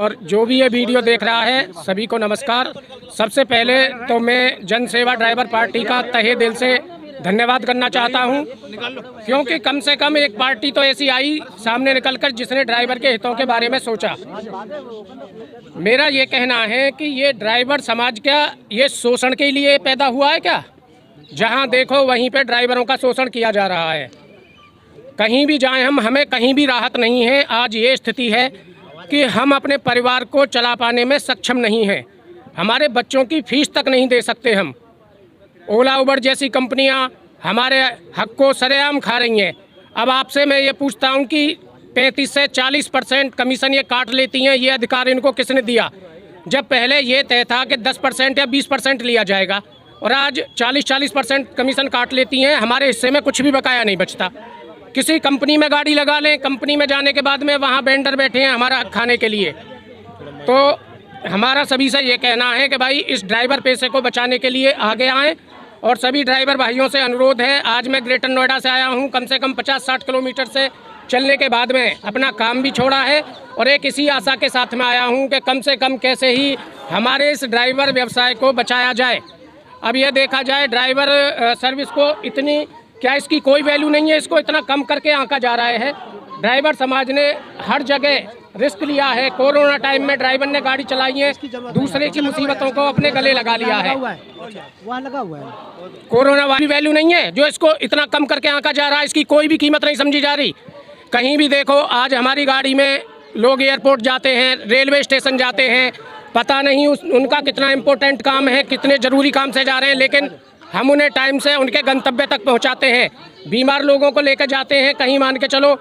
और जो भी ये वीडियो देख रहा है सभी को नमस्कार। सबसे पहले तो मैं जन सेवा ड्राइवर पार्टी का तहे दिल से धन्यवाद करना चाहता हूं, क्योंकि कम से कम एक पार्टी तो ऐसी आई सामने निकलकर जिसने ड्राइवर के हितों के बारे में सोचा। मेरा ये कहना है कि ये ड्राइवर समाज क्या ये शोषण के लिए पैदा हुआ है क्या? जहां देखो वहीं पे ड्राइवरों का शोषण किया जा रहा है। कहीं भी जाएं हमें कहीं भी राहत नहीं है। आज ये स्थिति है कि हम अपने परिवार को चला पाने में सक्षम नहीं हैं। हमारे बच्चों की फीस तक नहीं दे सकते हम। ओला उबर जैसी कंपनियां हमारे हक को सरेआम खा रही हैं। अब आपसे मैं ये पूछता हूं कि 35 से 40% कमीशन ये काट लेती हैं, ये अधिकार इनको किसने दिया? जब पहले ये तय था कि 10% या 20% लिया जाएगा और आज 40% कमीशन काट लेती हैं। हमारे हिस्से में कुछ भी बकाया नहीं बचता। किसी कंपनी में गाड़ी लगा लें, कंपनी में जाने के बाद में वहाँ वेंडर बैठे हैं हमारा खाने के लिए। तो हमारा सभी से ये कहना है कि भाई इस ड्राइवर पेशे को बचाने के लिए आगे आएँ। और सभी ड्राइवर भाइयों से अनुरोध है, आज मैं ग्रेटर नोएडा से आया हूँ। कम से कम 50-60 किलोमीटर से चलने के बाद में अपना काम भी छोड़ा है और एक इसी आशा के साथ में आया हूँ कि कम से कम कैसे ही हमारे इस ड्राइवर व्यवसाय को बचाया जाए। अब यह देखा जाए ड्राइवर सर्विस को इतनी क्या इसकी कोई वैल्यू नहीं है, इसको इतना कम करके आंका जा रहा है। ड्राइवर समाज ने हर जगह रिस्क लिया है। कोरोना टाइम में ड्राइवर ने गाड़ी चलाई है, दूसरे की मुसीबतों को अपने गले लगा लिया है। वहाँ लगा हुआ है। कोरोना वाली वैल्यू नहीं है जो इसको इतना कम करके आंका जा रहा है। इसकी कोई भी कीमत नहीं समझी जा रही। कहीं भी देखो आज हमारी गाड़ी में लोग एयरपोर्ट जाते हैं, रेलवे स्टेशन जाते हैं, पता नहीं उनका कितना इम्पोर्टेंट काम है, कितने ज़रूरी काम से जा रहे हैं, लेकिन हम उन्हें टाइम से उनके गंतव्य तक पहुंचाते हैं। बीमार लोगों को लेकर जाते हैं, कहीं मान के चलो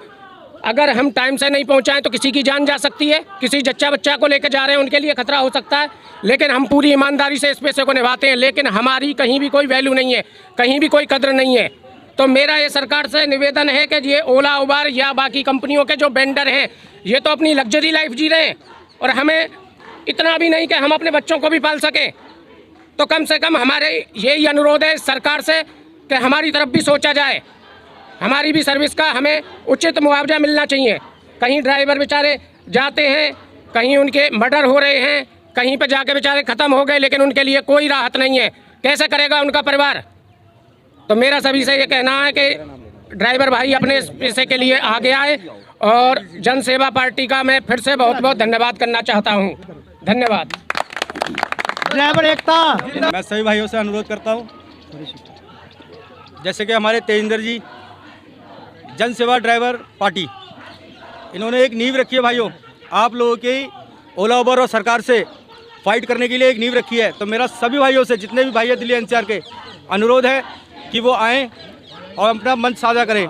अगर हम टाइम से नहीं पहुंचाएं तो किसी की जान जा सकती है। किसी जच्चा बच्चा को लेकर जा रहे हैं उनके लिए खतरा हो सकता है, लेकिन हम पूरी ईमानदारी से इस पेशे को निभाते हैं। लेकिन हमारी कहीं भी कोई वैल्यू नहीं है, कहीं भी कोई कदर नहीं है। तो मेरा ये सरकार से निवेदन है कि ये ओला उबर या बाकी कंपनियों के जो वेंडर हैं ये तो अपनी लग्जरी लाइफ जी रहे हैं और हमें इतना भी नहीं कि हम अपने बच्चों को भी पाल सकें। तो कम से कम हमारे यही अनुरोध है सरकार से कि हमारी तरफ भी सोचा जाए। हमारी भी सर्विस का हमें उचित मुआवजा मिलना चाहिए। कहीं ड्राइवर बेचारे जाते हैं, कहीं उनके मर्डर हो रहे हैं, कहीं पर जाके बेचारे ख़त्म हो गए, लेकिन उनके लिए कोई राहत नहीं है। कैसे करेगा उनका परिवार? तो मेरा सभी से ये कहना है कि ड्राइवर भाई अपने इस पेशे के लिए आगे आए। और जन सेवा पार्टी का मैं फिर से बहुत बहुत धन्यवाद करना चाहता हूँ। धन्यवाद। ड्राइवर एकता। मैं सभी भाइयों से अनुरोध करता हूं, जैसे कि हमारे तेजिंदर जी जन सेवा ड्राइवर पार्टी, इन्होंने एक नींव रखी है भाइयों। आप लोगों की ओला उबर और सरकार से फाइट करने के लिए एक नींव रखी है। तो मेरा सभी भाइयों से, जितने भी भाई हैं दिल्ली एनसीआर के, अनुरोध है कि वो आएँ और अपना मंच साझा करें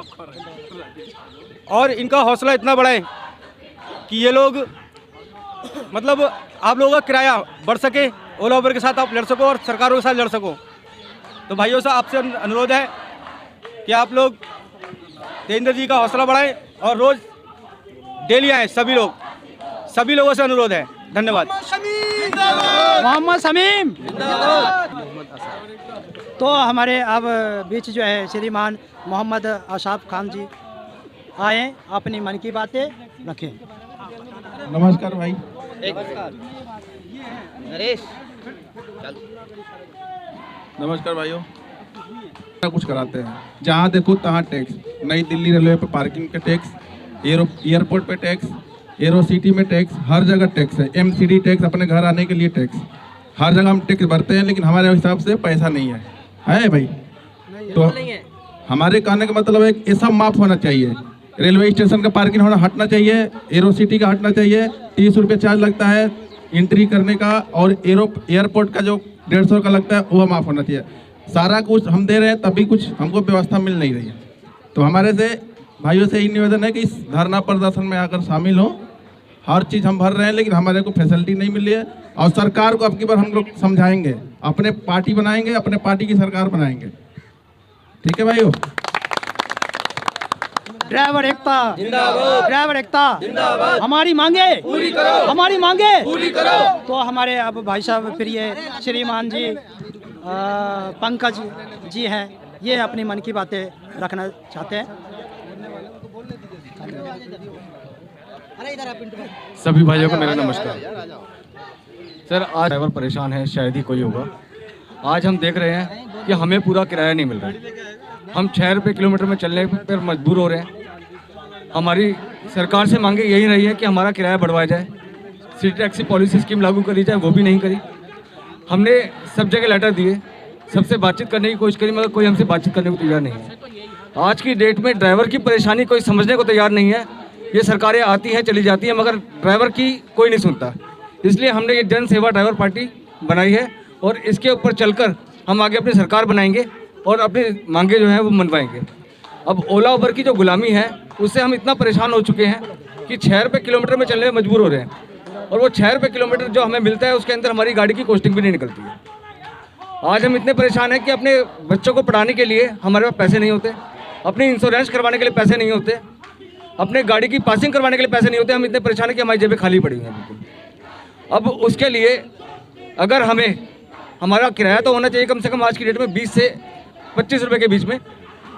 और इनका हौसला इतना बढ़ाएं कि ये लोग मतलब आप लोगों का किराया बढ़ सके, ओला उबर के साथ आप लड़ सको और सरकारों के साथ लड़ सको। तो भाइयों से आपसे अनुरोध है कि आप लोग तेजिंदर जी का हौसला बढ़ाएं और रोज़ डेली आएँ। सभी लोगों से अनुरोध है। धन्यवाद। मोहम्मद शमीम। तो हमारे अब बीच जो है श्रीमान मोहम्मद आशाफ खान जी आए, अपनी मन की बातें रखें। नमस्कार भाई। नमस्कार भाइयों। कुछ कराते हैं, जहाँ देखो तहाँ टैक्स। नई दिल्ली रेलवे पे पार्किंग के टैक्स, एयरपोर्ट पे टैक्स, एरो सिटी में टैक्स, हर जगह टैक्स है। MCD टैक्स, अपने घर आने के लिए टैक्स, हर जगह हम टैक्स भरते हैं, लेकिन हमारे हिसाब से पैसा नहीं है भाई। तो हमारे कहने का मतलब है कि ये सब माफ होना चाहिए। रेलवे स्टेशन का पार्किंग होना हटना चाहिए, एरो सिटी का हटना चाहिए। 30 रुपये चार्ज लगता है एंट्री करने का, और एयरपोर्ट का जो 150 का लगता है वो माफ़ होना चाहिए। सारा कुछ हम दे रहे हैं, तभी कुछ हमको व्यवस्था मिल नहीं रही है। तो हमारे से भाइयों से यही निवेदन है कि इस धरना प्रदर्शन में आकर शामिल हो। हर चीज़ हम भर रहे हैं, लेकिन हमारे को फैसिलिटी नहीं मिल रही है। और सरकार को अब की बार हम लोग समझाएंगे, अपने पार्टी बनाएंगे, अपने पार्टी की सरकार बनाएंगे। ठीक है भाइयों। ड्राइवर एकता जिंदाबाद। ड्राइवर एकता जिंदाबाद। हमारी मांगे पूरी करो, हमारी मांगे पूरी करो। तो हमारे अब भाई साहब प्रिय श्रीमान जी पंकज जी हैं, ये अपनी मन की बातें रखना चाहते हैं। सभी भाइयों को मेरा नमस्कार। सर आज ड्राइवर परेशान है, शायद ही कोई होगा। आज हम देख रहे हैं कि हमें पूरा किराया नहीं मिल रहा है। हम 6 रुपये किलोमीटर में चलने पर मजबूर हो रहे हैं। हमारी सरकार से मांगे यही रही है कि हमारा किराया बढ़वाया जाए, सिटी टैक्सी पॉलिसी स्कीम लागू करी जाए, वो भी नहीं करी। हमने सब जगह लेटर दिए, सबसे बातचीत करने की कोशिश करी, मगर कोई हमसे बातचीत करने को तैयार नहीं है। आज की डेट में ड्राइवर की परेशानी कोई समझने को तैयार नहीं है। ये सरकारें आती हैं चली जाती हैं, मगर ड्राइवर की कोई नहीं सुनता। इसलिए हमने ये जन सेवा ड्राइवर पार्टी बनाई है और इसके ऊपर चलकर हम आगे अपनी सरकार बनाएंगे और अपनी मांगे जो हैं वो मनवाएंगे। अब ओला उबर की जो गुलामी है उससे हम इतना परेशान हो चुके हैं कि 6 रुपये किलोमीटर में चलने में मजबूर हो रहे हैं, और वो 6 रुपये किलोमीटर जो हमें मिलता है उसके अंदर हमारी गाड़ी की कॉस्टिंग भी नहीं निकलती है। आज हम इतने परेशान हैं कि अपने बच्चों को पढ़ाने के लिए हमारे पास पैसे नहीं होते, अपनी इंश्योरेंस करवाने के लिए पैसे नहीं होते, अपने गाड़ी की पासिंग करवाने के लिए पैसे नहीं होते। हम इतने परेशान हैं कि हमारी जेबें खाली पड़ी हुई हैं बिल्कुल। अब उसके लिए अगर हमें हमारा किराया तो होना चाहिए कम से कम आज की डेट में 20 से 25 रुपये के बीच में,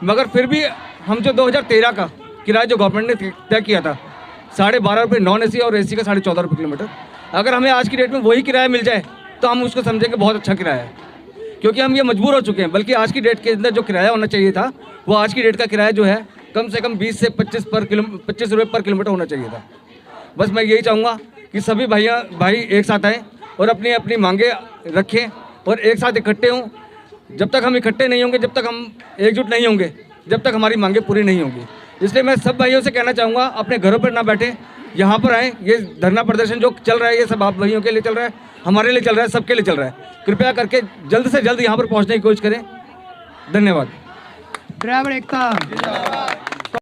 मगर फिर भी हम जो 2013 का किराया जो गवर्नमेंट ने तय किया था 12.5 रुपये नॉन AC और AC का 14.5 रुपये किलोमीटर, अगर हमें आज की डेट में वही किराया मिल जाए तो हम उसको समझेंगे बहुत अच्छा किराया है, क्योंकि हम ये मजबूर हो चुके हैं। बल्कि आज की डेट के अंदर जो किराया होना चाहिए था वो आज की डेट का किराया जो है कम से कम 20 से 25 रुपये पर किलोमीटर होना चाहिए था। बस मैं यही चाहूँगा कि सभी भाई एक साथ आएँ और अपनी अपनी मांगे रखें और एक साथ इकट्ठे हों। जब तक हम इकट्ठे नहीं होंगे, जब तक हम एकजुट नहीं होंगे, जब तक हमारी मांगे पूरी नहीं होंगी। इसलिए मैं सब भाइयों से कहना चाहूँगा अपने घरों पर ना बैठें, यहाँ पर आएँ। ये धरना प्रदर्शन जो चल रहा है ये सब आप भाइयों के लिए चल रहा है, हमारे लिए चल रहा है, सबके लिए चल रहा है। कृपया करके जल्द से जल्द यहाँ पर पहुँचने की कोशिश करें। धन्यवाद। ड्राइवर एकता